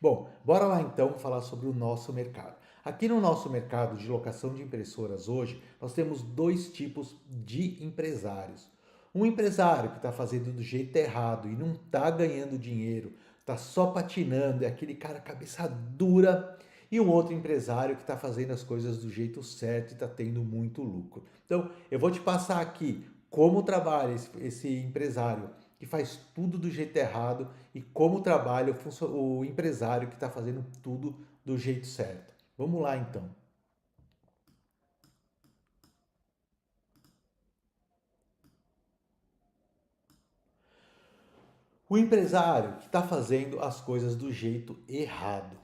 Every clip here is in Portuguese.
Bom, bora lá então falar sobre o nosso mercado. Aqui no nosso mercado de locação de impressoras hoje, nós temos dois tipos de empresários. Um empresário que está fazendo do jeito errado e não está ganhando dinheiro, está só patinando, é aquele cara cabeça dura. E um outro empresário que está fazendo as coisas do jeito certo e está tendo muito lucro. Então, eu vou te passar aqui como trabalha esse empresário que faz tudo do jeito errado e como trabalha o empresário que está fazendo tudo do jeito certo. Vamos lá então. O empresário que está fazendo as coisas do jeito errado.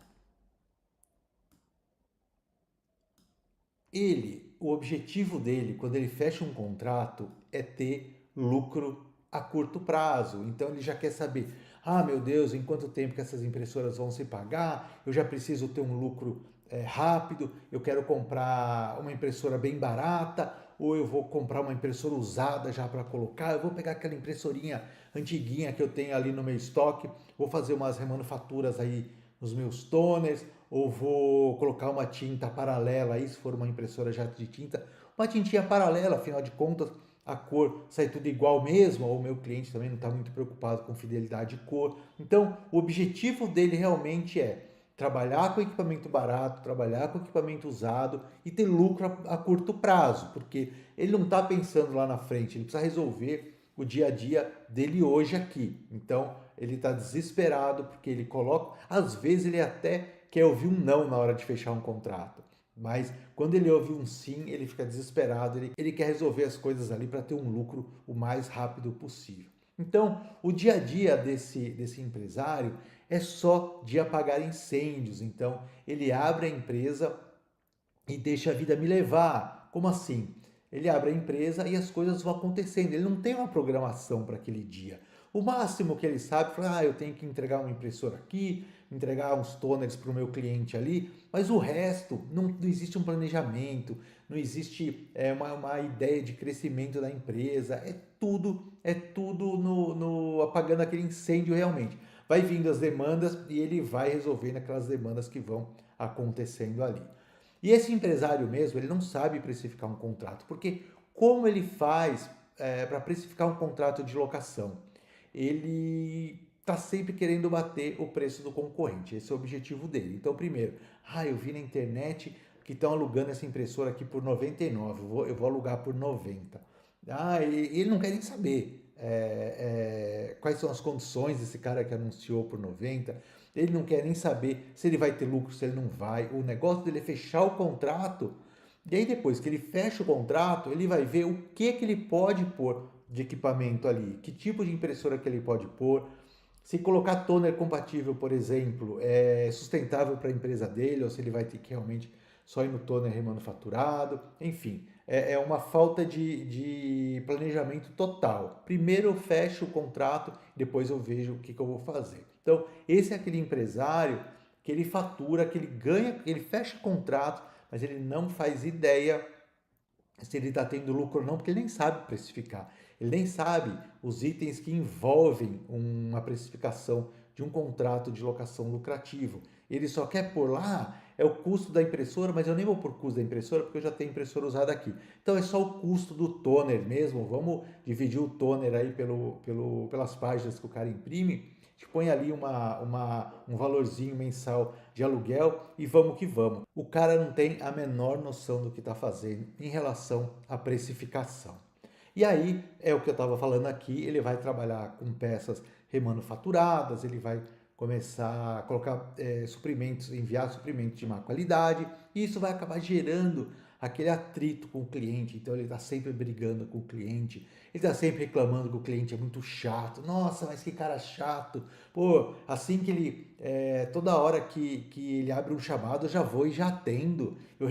O objetivo dele, quando ele fecha um contrato, é ter lucro a curto prazo. Então ele já quer saber, ah, meu Deus, em quanto tempo que essas impressoras vão se pagar? Eu já preciso ter um lucro rápido. Eu quero comprar uma impressora bem barata, ou eu vou comprar uma impressora usada já para colocar. Eu vou pegar aquela impressorinha antiguinha que eu tenho ali no meu estoque, vou fazer umas remanufaturas aí nos meus toners, ou vou colocar uma tinta paralela aí, se for uma impressora já de tinta, uma tintinha paralela, afinal de contas a cor sai tudo igual mesmo, ou o meu cliente também não está muito preocupado com fidelidade de cor. Então, o objetivo dele realmente é trabalhar com equipamento barato, trabalhar com equipamento usado e ter lucro a curto prazo, porque ele não está pensando lá na frente, ele precisa resolver o dia a dia dele hoje aqui. Então, ele está desesperado porque ele coloca, às vezes ele até quer ouvir um não na hora de fechar um contrato. Mas quando ele ouve um sim, ele fica desesperado, ele quer resolver as coisas ali para ter um lucro o mais rápido possível. Então, o dia a dia desse empresário é só de apagar incêndios. Então, ele abre a empresa e deixa a vida me levar. Como assim? Ele abre a empresa e as coisas vão acontecendo. Ele não tem uma programação para aquele dia. O máximo que ele sabe é, eu tenho que entregar uma impressora aqui, entregar uns toners para o meu cliente ali, mas o resto não existe um planejamento, não existe uma ideia de crescimento da empresa, é tudo no apagando aquele incêndio realmente. Vai vindo as demandas e ele vai resolvendo aquelas demandas que vão acontecendo ali. E esse empresário mesmo, ele não sabe precificar um contrato, porque como ele faz para precificar um contrato de locação? Ele está sempre querendo bater o preço do concorrente, esse é o objetivo dele. Então, primeiro, eu vi na internet que estão alugando essa impressora aqui por 99, eu vou alugar por 90. Ele não quer nem saber quais são as condições desse cara que anunciou por 90. Ele não quer nem saber se ele vai ter lucro, se ele não vai. O negócio dele é fechar o contrato. E aí depois que ele fecha o contrato, ele vai ver o que ele pode pôr de equipamento ali, que tipo de impressora que ele pode pôr, se colocar toner compatível, por exemplo, é sustentável para a empresa dele, ou se ele vai ter que realmente só ir no toner remanufaturado, enfim, é uma falta de planejamento total. Primeiro eu fecho o contrato, depois eu vejo o que eu vou fazer. Então, esse é aquele empresário que ele fatura, que ele ganha, ele fecha contrato, mas ele não faz ideia se ele está tendo lucro ou não, porque ele nem sabe precificar. Ele nem sabe os itens que envolvem uma precificação de um contrato de locação lucrativo. Ele só quer pôr lá é o custo da impressora, mas eu nem vou por custo da impressora porque eu já tenho impressora usada aqui. Então é só o custo do toner mesmo. Vamos dividir o toner aí pelas páginas que o cara imprime. A gente põe ali um valorzinho mensal de aluguel e vamos que vamos. O cara não tem a menor noção do que está fazendo em relação à precificação. E aí é o que eu estava falando aqui, ele vai trabalhar com peças remanufaturadas, ele vai começar a colocar suprimentos, enviar suprimentos de má qualidade, e isso vai acabar gerando aquele atrito com o cliente. Então ele está sempre brigando com o cliente, ele está sempre reclamando que o cliente é muito chato. Nossa, mas que cara chato! Pô, assim que toda hora que ele abre um chamado, eu já vou e já atendo. Eu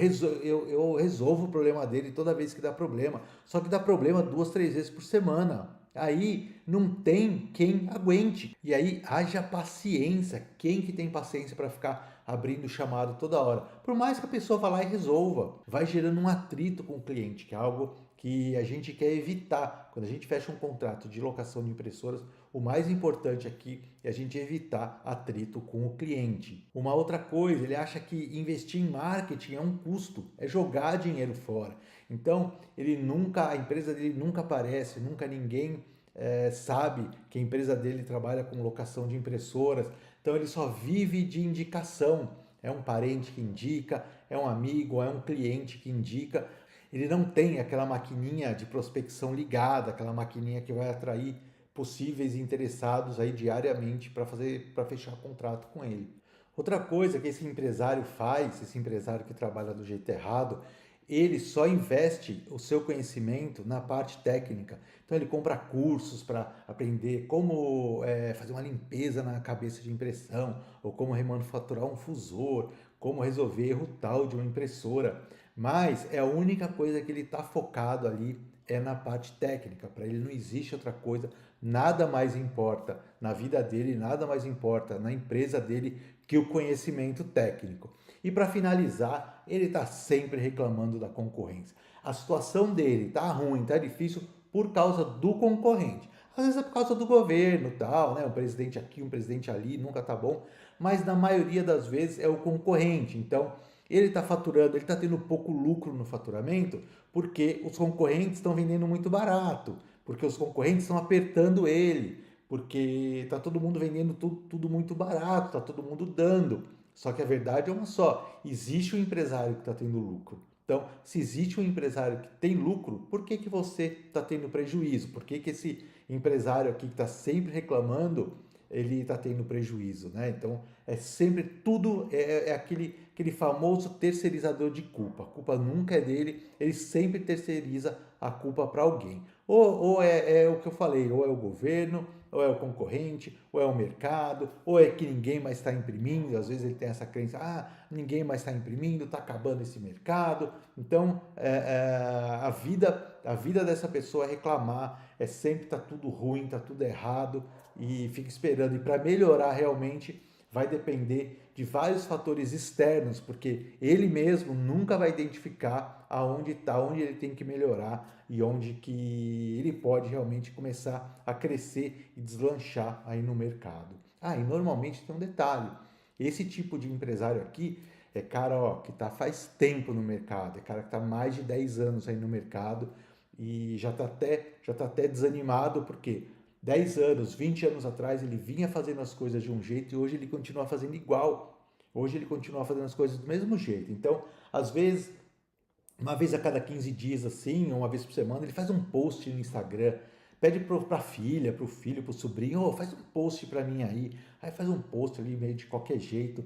resolvo o problema dele toda vez que dá problema. Só que dá problema 2, 3 vezes por semana. Aí não tem quem aguente. E aí haja paciência. Quem que tem paciência para ficar abrindo o chamado toda hora? Por mais que a pessoa vá lá e resolva, vai gerando um atrito com o cliente, que é algo que a gente quer evitar. Quando a gente fecha um contrato de locação de impressoras, o mais importante aqui é a gente evitar atrito com o cliente. Uma outra coisa, ele acha que investir em marketing é um custo, é jogar dinheiro fora. Então, a empresa dele nunca aparece, nunca ninguém sabe que a empresa dele trabalha com locação de impressoras. Então, ele só vive de indicação. É um parente que indica, é um amigo, é um cliente que indica. Ele não tem aquela maquininha de prospecção ligada, aquela maquininha que vai atrair possíveis interessados aí diariamente para fechar contrato com ele. Outra coisa que esse empresário faz, esse empresário que trabalha do jeito errado, ele só investe o seu conhecimento na parte técnica. Então ele compra cursos para aprender como fazer uma limpeza na cabeça de impressão, ou como remanufaturar um fusor, como resolver erro tal de uma impressora. Mas é a única coisa que ele está focado ali é na parte técnica. Para ele não existe outra coisa, nada mais importa na vida dele, nada mais importa na empresa dele que o conhecimento técnico. E para finalizar, ele está sempre reclamando da concorrência. A situação dele está ruim, está difícil por causa do concorrente. Às vezes é por causa do governo, tal, né? Um presidente aqui, um presidente ali, nunca tá bom. Mas na maioria das vezes é o concorrente. Então, ele está faturando, ele está tendo pouco lucro no faturamento porque os concorrentes estão vendendo muito barato, porque os concorrentes estão apertando ele, porque está todo mundo vendendo tudo muito barato, está todo mundo dando. Só que a verdade é uma só: existe um empresário que está tendo lucro. Então, se existe um empresário que tem lucro, por que você está tendo prejuízo? Por que esse empresário aqui que está sempre reclamando, ele está tendo prejuízo, né? Então, é sempre tudo, é aquele famoso terceirizador de culpa. A culpa nunca é dele, ele sempre terceiriza a culpa para alguém. Ou é o que eu falei, ou é o governo, ou é o concorrente, ou é o mercado, ou é que ninguém mais está imprimindo. Às vezes ele tem essa crença, ninguém mais está imprimindo, está acabando esse mercado. Então, a vida dessa pessoa é reclamar, é sempre tá tudo ruim, tá tudo errado, e fica esperando. E para melhorar realmente vai depender de vários fatores externos, porque ele mesmo nunca vai identificar aonde está, onde ele tem que melhorar e onde que ele pode realmente começar a crescer e deslanchar aí no mercado. E normalmente tem um detalhe: esse tipo de empresário aqui é cara, ó, que tá faz tempo no mercado, é cara que tá mais de 10 anos aí no mercado e já tá até desanimado porque 10 anos, 20 anos atrás ele vinha fazendo as coisas de um jeito e hoje ele continua fazendo igual. Hoje ele continua fazendo as coisas do mesmo jeito. Então, às vezes, uma vez a cada 15 dias assim, uma vez por semana, ele faz um post no Instagram, pede pra filha, pro filho, pro sobrinho: faz um post pra mim aí faz um post ali meio de qualquer jeito,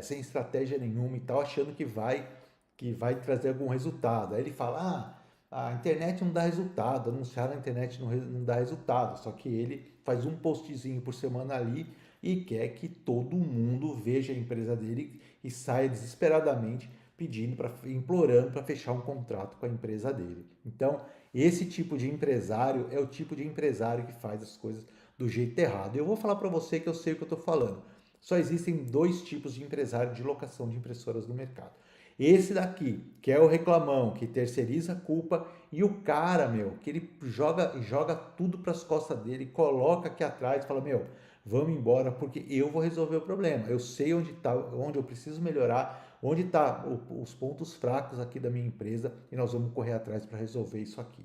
sem estratégia nenhuma e tal, achando que vai trazer algum resultado. Aí ele fala: a internet não dá resultado, anunciar na internet não dá resultado, só que ele faz um postzinho por semana ali e quer que todo mundo veja a empresa dele e saia desesperadamente pedindo, implorando para fechar um contrato com a empresa dele. Então, esse tipo de empresário é o tipo de empresário que faz as coisas do jeito errado. Eu vou falar para você que eu sei o que eu estou falando. Só existem dois tipos de empresário de locação de impressoras no mercado. Esse daqui, que é o reclamão, que terceiriza a culpa, e o cara, meu, que ele joga tudo para as costas dele, coloca aqui atrás e fala: meu, vamos embora porque eu vou resolver o problema. Eu sei onde tá, onde eu preciso melhorar, onde tá os pontos fracos aqui da minha empresa e nós vamos correr atrás para resolver isso aqui.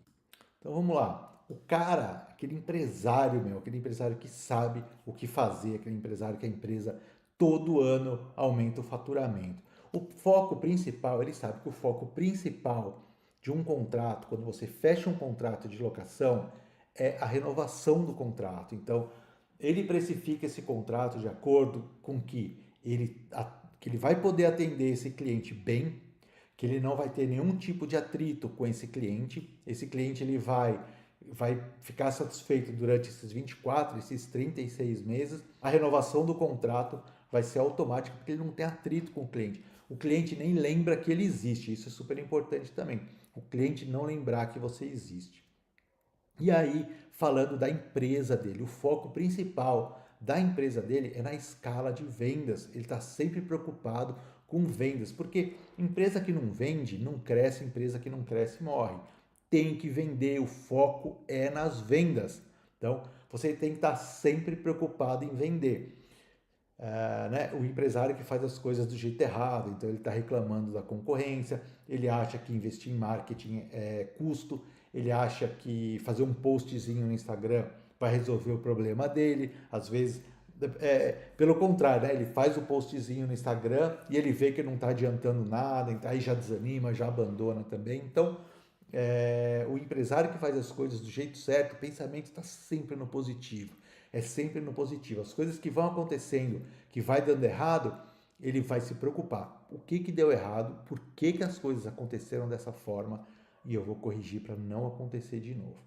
Então vamos lá. O cara, aquele empresário, meu, aquele empresário que sabe o que fazer, aquele empresário que a empresa todo ano aumenta o faturamento. O foco principal, ele sabe que o foco principal de um contrato, quando você fecha um contrato de locação, é a renovação do contrato. Então, ele precifica esse contrato de acordo com que ele vai poder atender esse cliente bem, que ele não vai ter nenhum tipo de atrito com esse cliente. Esse cliente ele vai ficar satisfeito durante esses 24, esses 36 meses. A renovação do contrato vai ser automática porque ele não tem atrito com o cliente. O cliente nem lembra que ele existe. Isso é super importante também. O cliente não lembrar que você existe. E aí, falando da empresa dele, o foco principal da empresa dele é na escala de vendas. Ele está sempre preocupado com vendas, porque empresa que não vende, não cresce, empresa que não cresce, morre. tem que vender, o foco é nas vendas. Então, você tem que estar sempre preocupado em vender. Né? O empresário que faz as coisas do jeito errado, então ele está reclamando da concorrência, ele acha que investir em marketing é custo, ele acha que fazer um postzinho no Instagram vai resolver o problema dele, às vezes, pelo contrário, né? Ele faz o postzinho no Instagram e ele vê que não está adiantando nada, então aí já desanima, já abandona também. Então, o empresário que faz as coisas do jeito certo, o pensamento está sempre no positivo. É sempre no positivo. As coisas que vão acontecendo, que vai dando errado, ele vai se preocupar. O que deu errado? Por que as coisas aconteceram dessa forma? E eu vou corrigir para não acontecer de novo.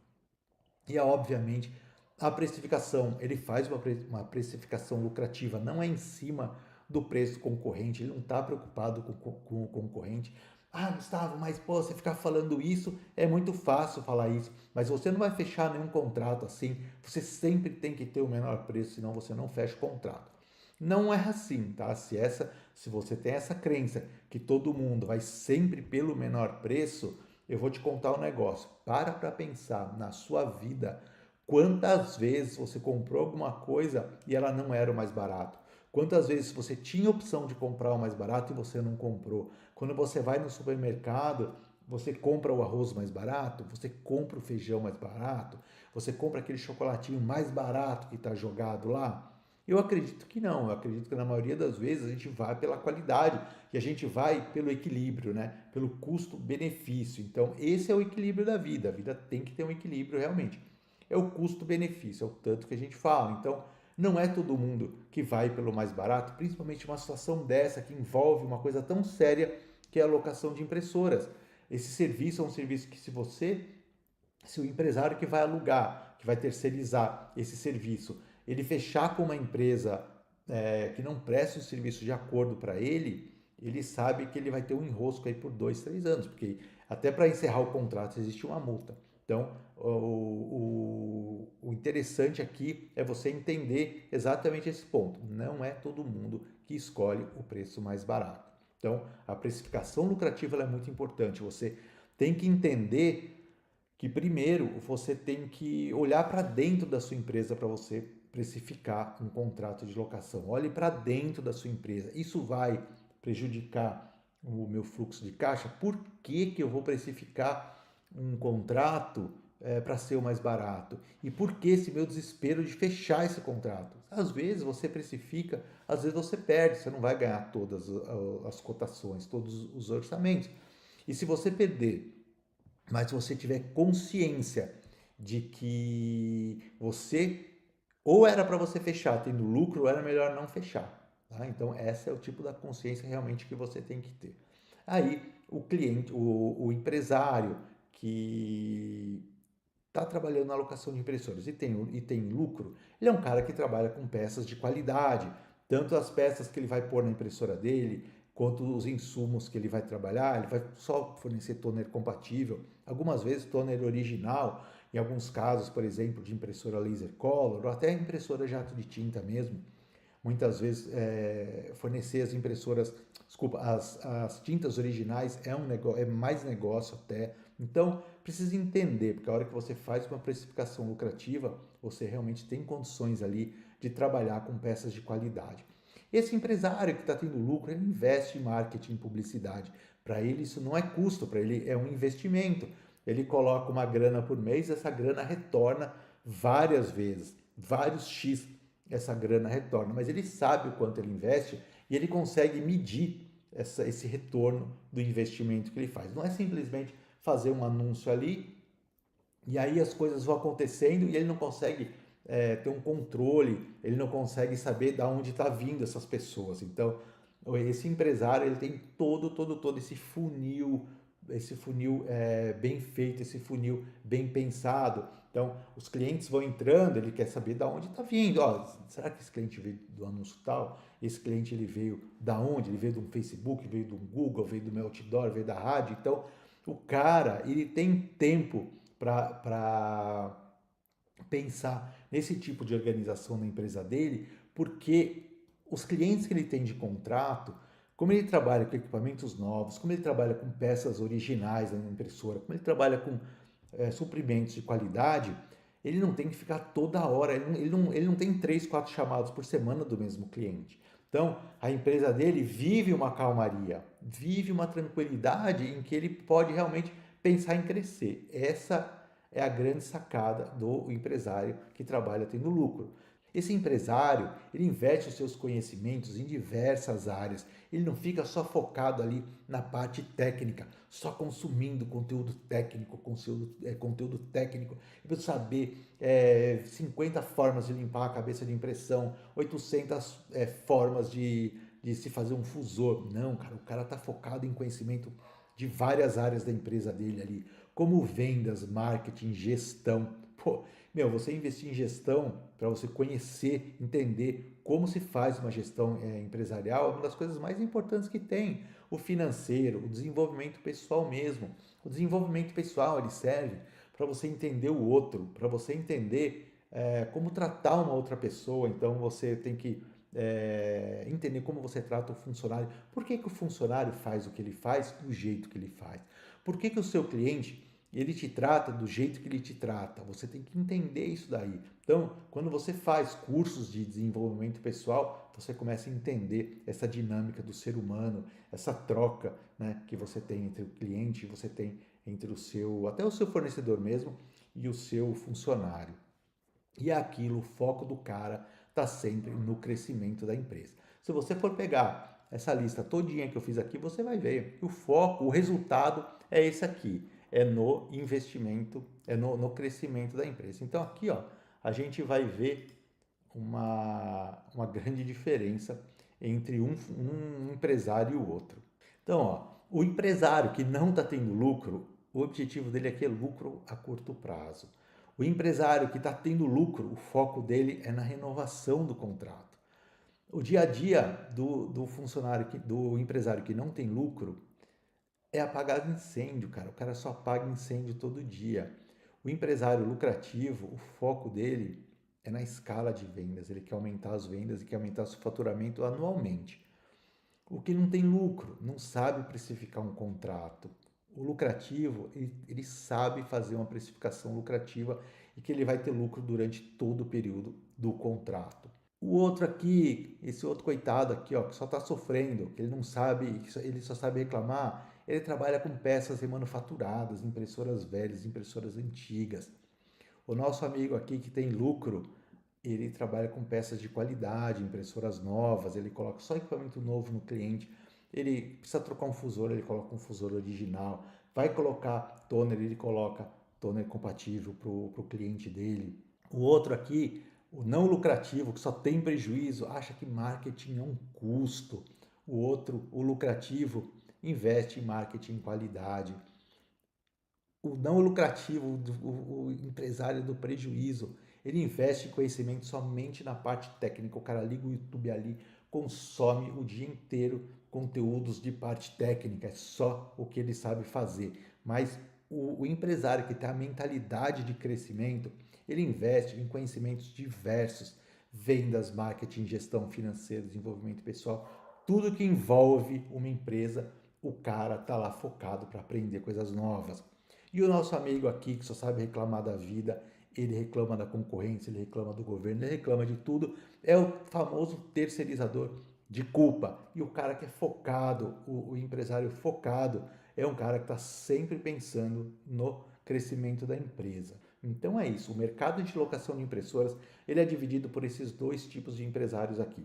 E obviamente a precificação, ele faz uma precificação lucrativa, não é em cima do preço concorrente, ele não está preocupado com o concorrente. Ah, Gustavo, mas pô, você ficar falando isso, é muito fácil falar isso, mas você não vai fechar nenhum contrato assim, você sempre tem que ter o menor preço, senão você não fecha o contrato. Não é assim, tá? Se você tem essa crença que todo mundo vai sempre pelo menor preço, eu vou te contar um negócio. Para pensar na sua vida. Quantas vezes você comprou alguma coisa e ela não era o mais barato? Quantas vezes você tinha opção de comprar o mais barato e você não comprou? Quando você vai no supermercado, você compra o arroz mais barato, você compra o feijão mais barato, você compra aquele chocolatinho mais barato que está jogado lá. Eu acredito que não, eu acredito que na maioria das vezes a gente vai pela qualidade e a gente vai pelo equilíbrio, né? Pelo custo-benefício. Então, esse é o equilíbrio da vida. A vida tem que ter um equilíbrio realmente. É o custo-benefício, é o tanto que a gente fala. Então, não é todo mundo que vai pelo mais barato, principalmente uma situação dessa que envolve uma coisa tão séria que é a locação de impressoras. Esse serviço é um serviço que se o empresário que vai alugar, que vai terceirizar esse serviço, ele fechar com uma empresa que não presta o serviço de acordo para ele, ele sabe que ele vai ter um enrosco aí por 2, 3 anos, porque até para encerrar o contrato existe uma multa. Então, o interessante aqui é você entender exatamente esse ponto. Não é todo mundo que escolhe o preço mais barato. Então, a precificação lucrativa é muito importante. Você tem que entender que primeiro você tem que olhar para dentro da sua empresa para você precificar um contrato de locação. Olhe para dentro da sua empresa. Isso vai prejudicar o meu fluxo de caixa? Por que eu vou precificar um contrato para ser o mais barato? E por que esse meu desespero de fechar esse contrato? Às vezes você precifica, às vezes você perde, você não vai ganhar todas as cotações, todos os orçamentos. E se você perder, mas se você tiver consciência de que você ou era para você fechar tendo lucro, ou era melhor não fechar. Tá? Então, esse é o tipo da consciência realmente que você tem que ter. Aí, o cliente, o empresário que está trabalhando na alocação de impressoras e tem lucro, ele é um cara que trabalha com peças de qualidade, tanto as peças que ele vai pôr na impressora dele, quanto os insumos que ele vai trabalhar, ele vai só fornecer toner compatível, algumas vezes toner original, em alguns casos, por exemplo, de impressora laser color, ou até impressora jato de tinta mesmo, muitas vezes fornecer as impressoras, desculpa, as tintas originais é mais negócio até. Então, precisa entender, porque a hora que você faz uma precificação lucrativa, você realmente tem condições ali de trabalhar com peças de qualidade. Esse empresário que está tendo lucro, ele investe em marketing e publicidade. Para ele isso não é custo, para ele é um investimento. Ele coloca uma grana por mês, essa grana retorna várias vezes, vários X essa grana retorna, mas ele sabe o quanto ele investe e ele consegue medir esse retorno do investimento que ele faz. Não é simplesmente fazer um anúncio ali e aí as coisas vão acontecendo e ele não consegue ter um controle, ele não consegue saber de onde está vindo essas pessoas. Então, esse empresário ele tem todo esse funil bem feito, esse funil bem pensado. Então, os clientes vão entrando, ele quer saber de onde está vindo. Ó, será que esse cliente veio do anúncio tal? Esse cliente ele veio da onde? Ele veio do Facebook, veio do Google, veio do meu outdoor, veio da rádio. Então, o cara, ele tem tempo para pensar nesse tipo de organização na empresa dele, porque os clientes que ele tem de contrato, como ele trabalha com equipamentos novos, como ele trabalha com peças originais na impressora, como ele trabalha com suprimentos de qualidade, ele não tem que ficar toda hora, ele não tem 3, 4 chamados por semana do mesmo cliente. Então, a empresa dele vive uma calmaria, vive uma tranquilidade em que ele pode realmente pensar em crescer. Essa é a grande sacada do empresário que trabalha tendo lucro. Esse empresário, ele investe os seus conhecimentos em diversas áreas. Ele não fica só focado ali na parte técnica, só consumindo conteúdo técnico, conteúdo técnico. Eu preciso saber 50 formas de limpar a cabeça de impressão, 800 formas de se fazer um fusor. Não, cara, o cara está focado em conhecimento de várias áreas da empresa dele ali, como vendas, marketing, gestão. Pô, meu, você investir em gestão para você conhecer, entender como se faz uma gestão empresarial é uma das coisas mais importantes que tem. O financeiro, o desenvolvimento pessoal mesmo. O desenvolvimento pessoal ele serve para você entender o outro, para você entender como tratar uma outra pessoa. Então você tem que entender como você trata o funcionário. Por que, que o funcionário faz o que ele faz do jeito que ele faz? Por que, que o seu cliente ele te trata do jeito que ele te trata? Você tem que entender isso daí. Então, quando você faz cursos de desenvolvimento pessoal, você começa a entender essa dinâmica do ser humano, essa troca, né, que você tem entre o cliente, você tem entre até o seu fornecedor mesmo e o seu funcionário. E aquilo, o foco do cara está sempre no crescimento da empresa. Se você for pegar essa lista todinha que eu fiz aqui, você vai ver que o foco, o resultado é esse aqui, é no investimento, é no crescimento da empresa. Então aqui, ó, a gente vai ver uma grande diferença entre um empresário e o outro. Então, ó, o empresário que não está tendo lucro, o objetivo dele aqui é lucro a curto prazo. O empresário que está tendo lucro, o foco dele é na renovação do contrato. O dia a dia do funcionário, do empresário que não tem lucro, é apagar incêndio, cara. O cara só apaga incêndio todo dia. O empresário lucrativo, o foco dele é na escala de vendas. Ele quer aumentar as vendas e quer aumentar seu faturamento anualmente. O que não tem lucro, não sabe precificar um contrato. O lucrativo, ele sabe fazer uma precificação lucrativa e que ele vai ter lucro durante todo o período do contrato. O outro aqui, esse outro coitado aqui, ó, que só está sofrendo, que ele não sabe, ele só sabe reclamar, ele trabalha com peças remanufaturadas, impressoras velhas, impressoras antigas. O nosso amigo aqui que tem lucro, ele trabalha com peças de qualidade, impressoras novas, ele coloca só equipamento novo no cliente, ele precisa trocar um fusor, ele coloca um fusor original, vai colocar toner, ele coloca toner compatível para o cliente dele. O outro aqui, o não lucrativo, que só tem prejuízo, acha que marketing é um custo. O outro, o lucrativo, investe em marketing em qualidade. O não lucrativo, o empresário do prejuízo, ele investe em conhecimento somente na parte técnica. O cara liga o YouTube ali, consome o dia inteiro conteúdos de parte técnica, é só o que ele sabe fazer. Mas o empresário que tem a mentalidade de crescimento, ele investe em conhecimentos diversos, vendas, marketing, gestão financeira, desenvolvimento pessoal, tudo que envolve uma empresa, o cara tá lá focado para aprender coisas novas. E o nosso amigo aqui, que só sabe reclamar da vida, ele reclama da concorrência, ele reclama do governo, ele reclama de tudo, é o famoso terceirizador de culpa. E o cara que é focado, o empresário focado, é um cara que está sempre pensando no crescimento da empresa. Então é isso, o mercado de locação de impressoras, ele é dividido por esses dois tipos de empresários aqui.